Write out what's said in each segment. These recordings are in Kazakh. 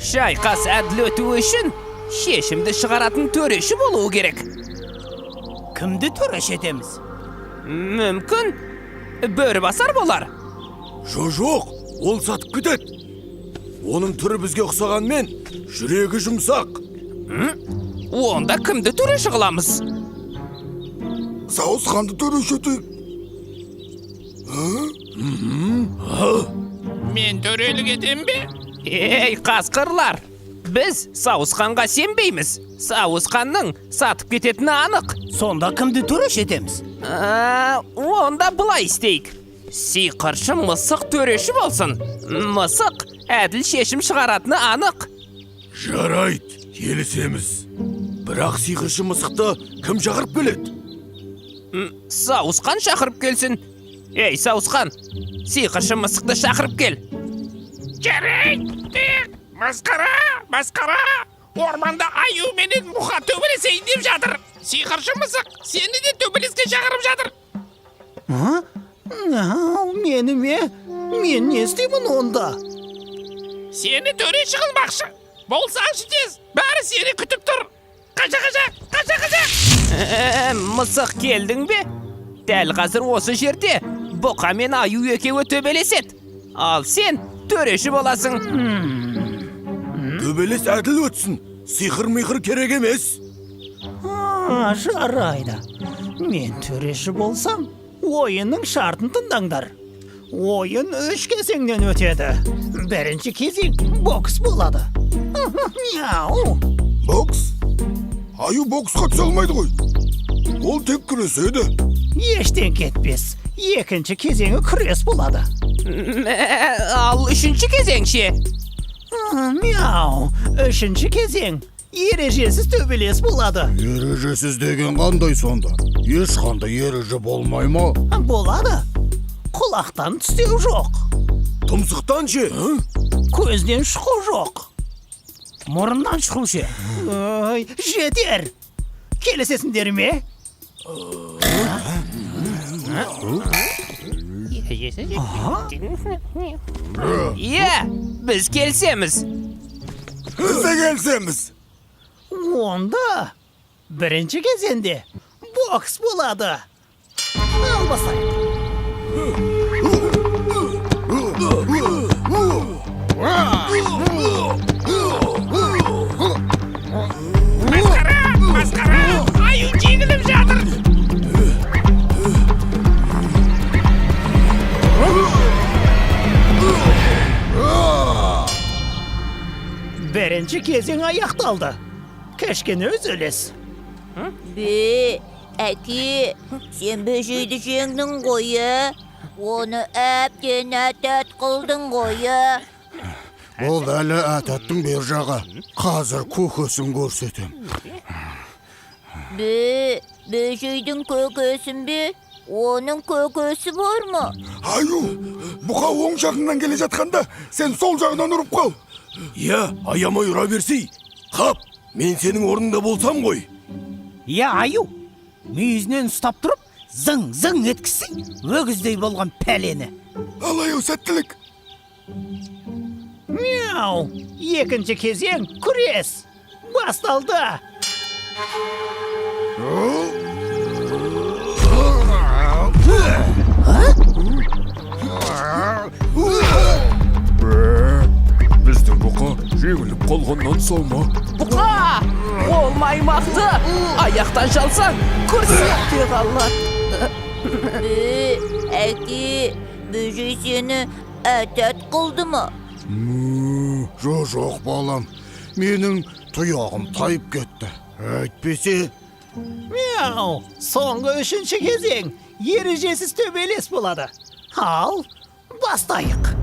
Шайқас әділ өтуі үшін шешімді шығаратын төреші болуы керек. Кімді төреш етеміз? Мүмкін бөрібасар болар. Жоқ, ол сатып кетеді. Оның түрі бізге ұқсағанмен, жүрегі жұмсақ. Онда кімді төреші қыламыз? Сауысқанды төреш етейік. Мен төрелік етем бе? Ей, қасқырлар! Біз Сауысқанға сенбейміз. Сауысқанның сатып кететіні анық. Сонда кімді төреш етеміз? Онда былай істейік. Сиқыршы мысық төреші болсын. Мысық әділ шешім шығаратыны анық. Жарайды, келісеміз. Бірақ сиқыршы мысықты кім шақырып келеді? Сауысқан шақырып келсін. Ей, Сауысқан, сиқыршы мысықты шақырып кел. Жарайды! Масқара! Орманда аю менен мұха төбелесейін деп жатыр. Сиқыршы мысық, сені де төбелеске шақырып жатыр. Мені ме? Мен не істеймін онда? Сені төреші қылмақшы. Болсаңшы тез, бәрі сені күтіп тұр. Қаша! Мысық келдің бе? Дәл қазір осы жерде бұқа мен аю екеуі төбелеседі. Ал сен төреші боласың. Төбелес әділ өтсін. Сиқыр-миқыр керек емес. Жарайды. Мен төреші болсам, ойынның шартын тыңдаңдар. Ойын 3 кезеңнен өтеді. Бірінші кезең бокс болады. Мяу. Бокс? Аю боксқа түсе алмайды ғой. Ол тек күреседі. Ештен кетпес. Екінші кезеңі күрес болады. Ал үшінші кезең ше? Мяу. Үшінші кезең ережесіз төбелес болады. Ережесіз деген қандай сонда? Ешқандай ереже болмай ма? Болады. Құлақтан түстеу жоқ. Тұмсықтан ше? Көзден шығу жоқ. Мұрыннан шығу ше? Жетер. Келесесіңдер ме? Біз келсеміз. Біз де келсеміз. Онда бірінші кезеңде бокс болады. Албасай. Масқара! Аю жеңіліп жатыр. Бірінші кезең аяқталды. Кішкене үзіліс. Әке, сен бөжейді жеңдің қойы. Оны әптен әтәт қылдың қойы. Ол әлі әтәттің бер жағы. Қазір көкесін көрсетем. Бөжейдің көкесін бе? Оның көкесі бар ма? Аю, бұқа оң жағынан келе жатқанда, сен сол жағынан ұрып қал. Аямай ұра берсей. Қап, мен сенің орнында болсам ғой. Аю, мүйізінен ұстап тұрып, зың еткісі, өгіздей болған пәлені. Ал аю, сәттілік. Мяу, екінші кезең күрес. Басталды. Біздің бұқа жеңіліп қалғаннан сау ма? Бұқа! Ол маймақты аяқтан жалсаң көрсетте қалады. Әке, бөжей сені әтәт қылды ма? Жоқ балам, менің тұяғым тайып кетті. Әйтпесе... Мяу, соңғы үшінші кезең ережесіз төбелес болады. Ал, бастайық.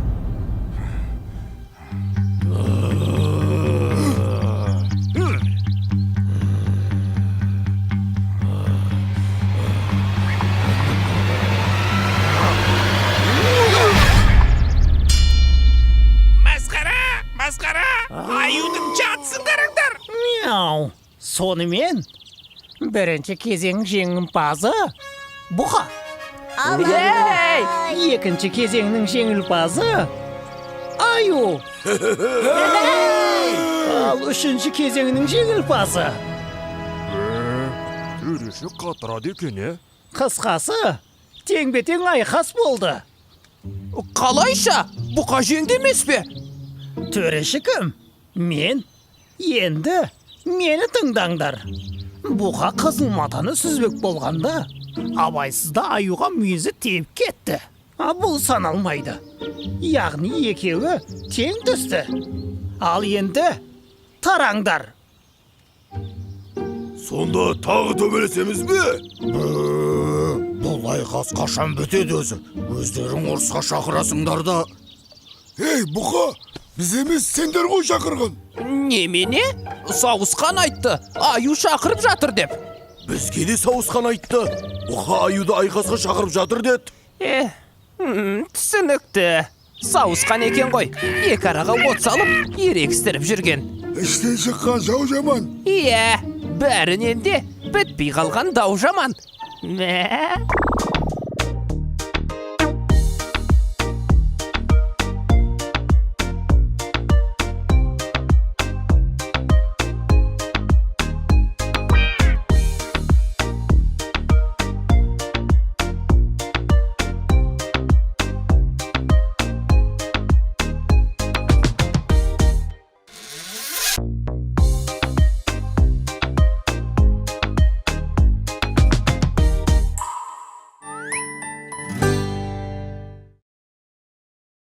Масқара! Аюдың жатсын қараңдар! Мяу, сонымен бірінші кезең жеңімпазы бұқа. Екінші кезеңнің жеңімпазы аю. Ал үшінші кезеңінің жеңімпазы. Төреші қатырады екен, Қысқасы, тең-бетең айқас болды. Қалайша? Бұқа жеңді емес пе? Төреші кім? Мен. Енді мені тыңдаңдар. Бұқа қызыл матаны сүзбек болғанда, абайсызда аюға мүйізі тиіп кетті. Бұл саналмайды. Яғни екеуі тең түсті. Ал енді тараңдар. Сонда тағы төбелесеміз бе? Бұл айқас қашан бітеді өзі? Өздерің ұрысқа шақырасыңдар да. Ей, бұқа, біз емес сендер ғой шақырған. Немене? Сауысқан айтты, аю шақырып жатыр деп. Бізге де сауысқан айтты. Бұқа аюды айқасқа шақырып жатыр деді. Түсінікті. Сауысқан екен ғой. Екі араға от салып, ерекістіріп жүрген. Іштен шыққан жау жаман. Иә, бәрінен де бітпей қалған дау жаман. Мә?